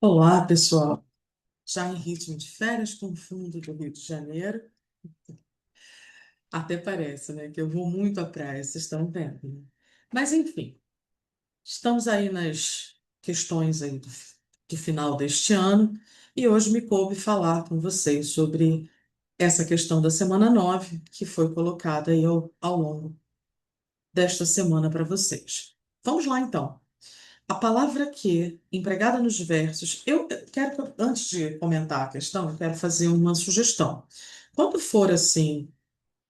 Olá, pessoal. Já em ritmo de férias com fundo do Rio de Janeiro, até parece, né, que eu vou muito à praia, vocês estão vendo, né? Mas enfim, estamos aí nas questões aí do final deste ano e hoje me coube falar com vocês sobre essa questão da semana 9 que foi colocada aí ao longo desta semana para vocês. Vamos lá então. A palavra que, empregada nos versos, eu quero, antes de comentar a questão, eu quero fazer uma sugestão. Quando for assim,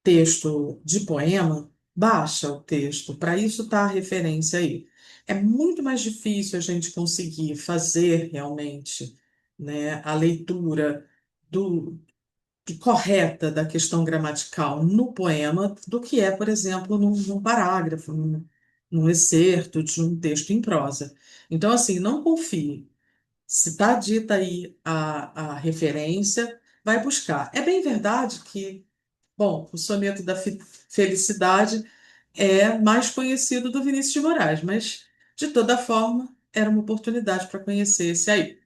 texto de poema, baixa o texto, para isso tá a referência aí. É muito mais difícil a gente conseguir fazer realmente, né, a leitura do, correta da questão gramatical no poema do que é, por exemplo, num parágrafo, num excerto de um texto em prosa. Então, assim, não confie. Se está dita aí a referência, vai buscar. É bem verdade que, bom, o soneto da felicidade é mais conhecido do Vinícius de Moraes, mas, de toda forma, era uma oportunidade para conhecer esse aí.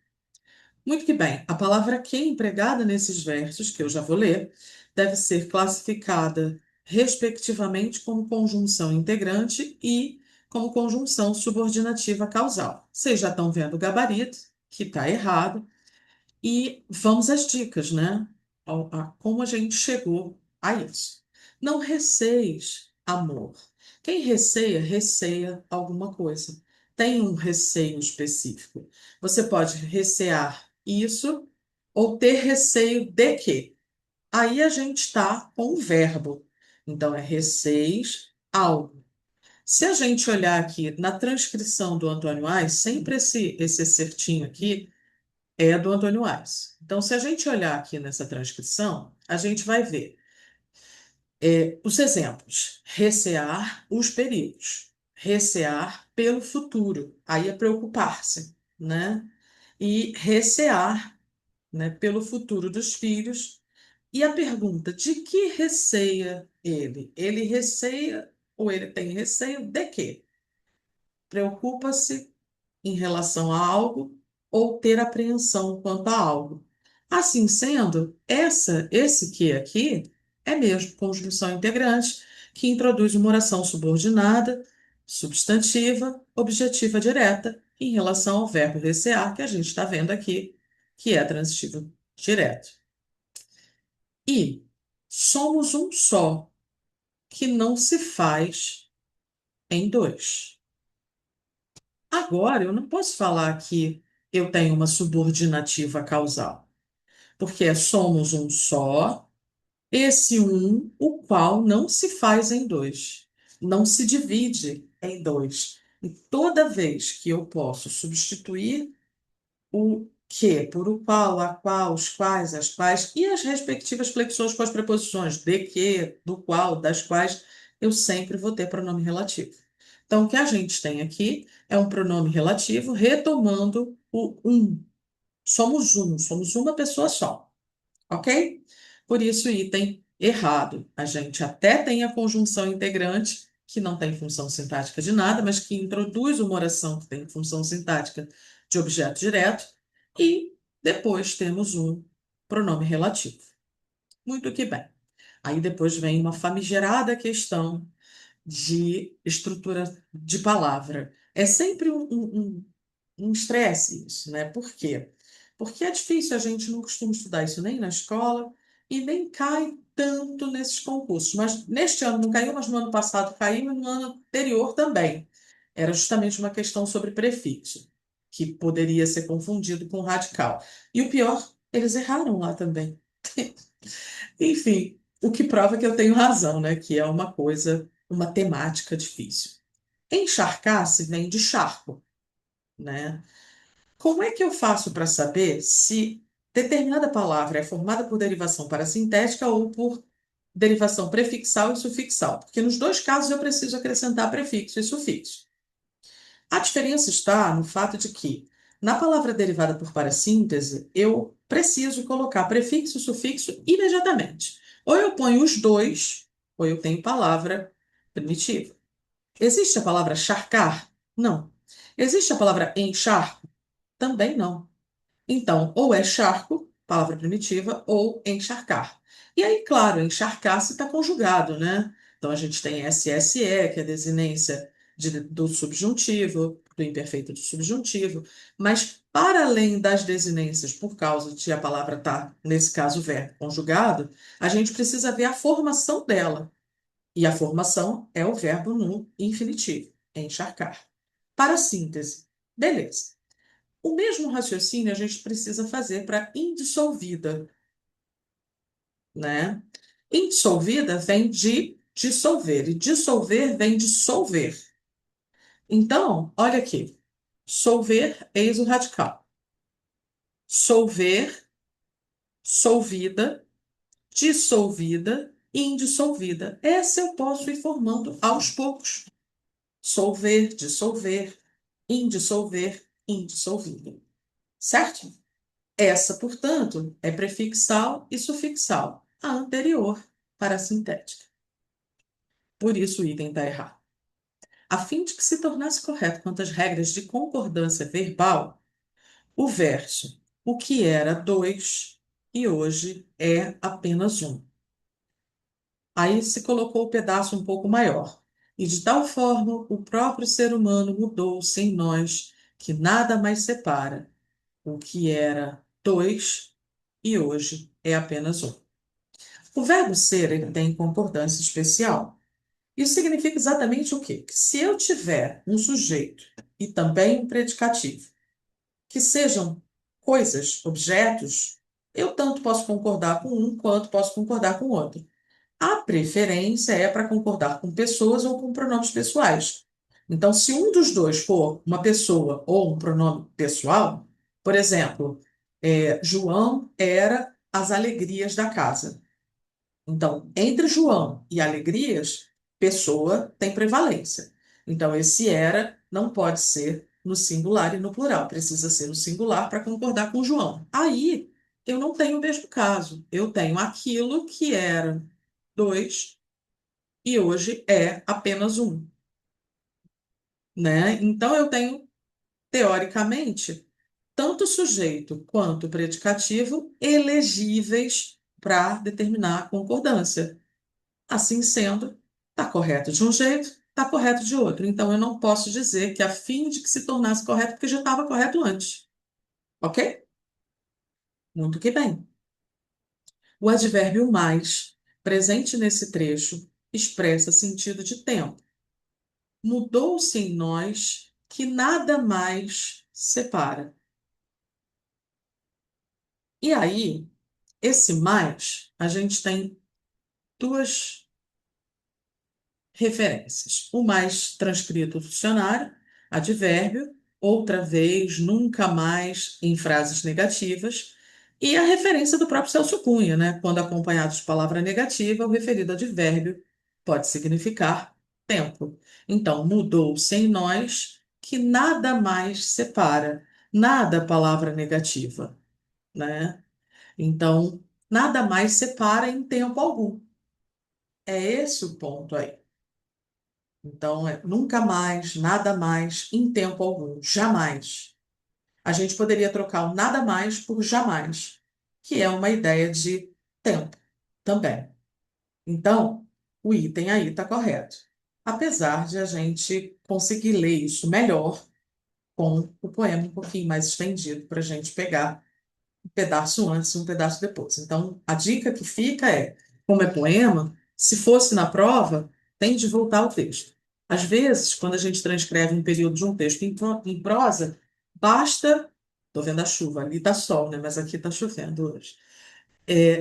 Muito que bem, a palavra que empregada nesses versos, que eu já vou ler, deve ser classificada respectivamente como conjunção integrante e como conjunção subordinativa causal. Vocês já estão vendo o gabarito, que está errado, e vamos às dicas, né? A como a gente chegou a isso. Não receis amor. Quem receia, receia alguma coisa. Tem um receio específico. Você pode recear isso ou ter receio de quê? Aí a gente está com o verbo. Então, é receis algo. Se a gente olhar aqui na transcrição do Antônio Ais, sempre esse certinho aqui é do Antônio Aires. Então, se a gente olhar aqui nessa transcrição, a gente vai ver os exemplos: recear os perigos, recear pelo futuro, aí é preocupar-se, né? E recear, né, pelo futuro dos filhos. E a pergunta: de que receia ele? Ele receia ou ele tem receio de quê? Preocupa-se em relação a algo ou ter apreensão quanto a algo. Assim sendo, esse que aqui é mesmo conjunção integrante que introduz uma oração subordinada, substantiva, objetiva direta em relação ao verbo recear que a gente está vendo aqui, que é transitivo direto. E somos um só, que não se faz em dois. Agora, eu não posso falar que eu tenho uma subordinativa causal, porque somos um só, esse um, o qual não se faz em dois, não se divide em dois. E toda vez que eu posso substituir o que por o qual, a qual, os quais, as quais e as respectivas flexões com as preposições de que, do qual, das quais, eu sempre vou ter pronome relativo. Então, o que a gente tem aqui é um pronome relativo retomando o um. Somos uma pessoa só, ok? Por isso, item errado. A gente até tem a conjunção integrante, que não tem função sintática de nada, mas que introduz uma oração que tem função sintática de objeto direto, e depois temos um pronome relativo. Muito que bem. Aí depois vem uma famigerada questão de estrutura de palavra. É sempre um estresse isso, né? Por quê? Porque é difícil, a gente não costuma estudar isso nem na escola e nem cai tanto nesses concursos. Mas neste ano não caiu, mas no ano passado caiu e no ano anterior também. Era justamente uma questão sobre prefixo, que poderia ser confundido com radical. E o pior, eles erraram lá também. Enfim, o que prova que eu tenho razão, né? Que é uma coisa, uma temática difícil. Encharcar-se vem de charco, né? Como é que eu faço para saber se determinada palavra é formada por derivação parasintética ou por derivação prefixal e sufixal? Porque nos dois casos eu preciso acrescentar prefixo e sufixo. A diferença está no fato de que, na palavra derivada por parassíntese, eu preciso colocar prefixo e sufixo imediatamente. Ou eu ponho os dois, ou eu tenho palavra primitiva. Existe a palavra charcar? Não. Existe a palavra encharco? Também não. Então, ou é charco, palavra primitiva, ou encharcar. E aí, claro, encharcar se está conjugado, né? Então, a gente tem SSE, que é a desinência do subjuntivo, do imperfeito do subjuntivo. Mas, para além das desinências, por causa de a palavra estar, nesse caso, o verbo conjugado, a gente precisa ver a formação dela. E a formação é o verbo no infinitivo, encharcar. Para síntese, beleza. O mesmo raciocínio a gente precisa fazer para indissolvida, né? Indissolvida vem de dissolver, e dissolver vem de solver. Então, olha aqui. Solver, eis o radical. Solver, solvida, dissolvida, indissolvida. Essa eu posso ir formando aos poucos. Solver, dissolver, indissolver, indissolvível. Certo? Essa, portanto, é prefixal e sufixal, a anterior para a sintética. Por isso o item está errado. A fim de que se tornasse correto quanto às regras de concordância verbal, o verso o que era dois e hoje é apenas um. Aí se colocou o pedaço um pouco maior. E de tal forma o próprio ser humano mudou-se em nós que nada mais separa o que era dois e hoje é apenas um. O verbo ser ele tem concordância especial. Isso significa exatamente o quê? Que se eu tiver um sujeito e também um predicativo, que sejam coisas, objetos, eu tanto posso concordar com um quanto posso concordar com o outro. A preferência é para concordar com pessoas ou com pronomes pessoais. Então, se um dos dois for uma pessoa ou um pronome pessoal, por exemplo, João era as alegrias da casa. Então, entre João e alegrias, pessoa tem prevalência. Então, esse era não pode ser no singular e no plural, precisa ser no singular para concordar com João. Aí, eu não tenho o mesmo caso. Eu tenho aquilo que era dois e hoje é apenas um, né? Então, eu tenho, teoricamente, tanto o sujeito quanto o predicativo elegíveis para determinar a concordância. Assim sendo, está correto de um jeito, está correto de outro. Então, eu não posso dizer que a fim de que se tornasse correto, porque já estava correto antes. Ok? Muito que bem. O advérbio mais, presente nesse trecho, expressa sentido de tempo. Mudou-se em nós que nada mais separa. E aí, esse mais, a gente tem duas referências. O mais transcrito do dicionário, advérbio, outra vez, nunca mais, em frases negativas, e a referência do próprio Celso Cunha, né? Quando acompanhado de palavra negativa, o referido advérbio pode significar tempo. Então, mudou-se em nós que nada mais separa. Nada palavra negativa, né? Então, nada mais separa em tempo algum. É esse o ponto aí. Então, nunca mais, nada mais, em tempo algum, jamais. A gente poderia trocar o nada mais por jamais, que é uma ideia de tempo também. Então, o item aí está correto. Apesar de a gente conseguir ler isso melhor com o poema um pouquinho mais estendido, para a gente pegar um pedaço antes e um pedaço depois. Então, a dica que fica é, como é poema, se fosse na prova, tem de voltar ao texto. Às vezes, quando a gente transcreve um período de um texto em prosa, basta. Estou vendo a chuva, ali está sol, né? Mas aqui está chovendo hoje.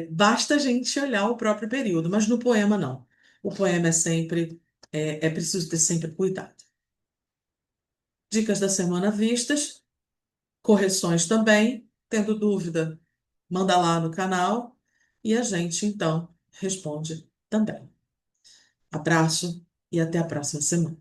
Basta a gente olhar o próprio período, mas no poema não. O poema é sempre, é preciso ter sempre cuidado. Dicas da semana vistas, correções também. Tendo dúvida, manda lá no canal e a gente então responde também. Abraço e até a próxima semana.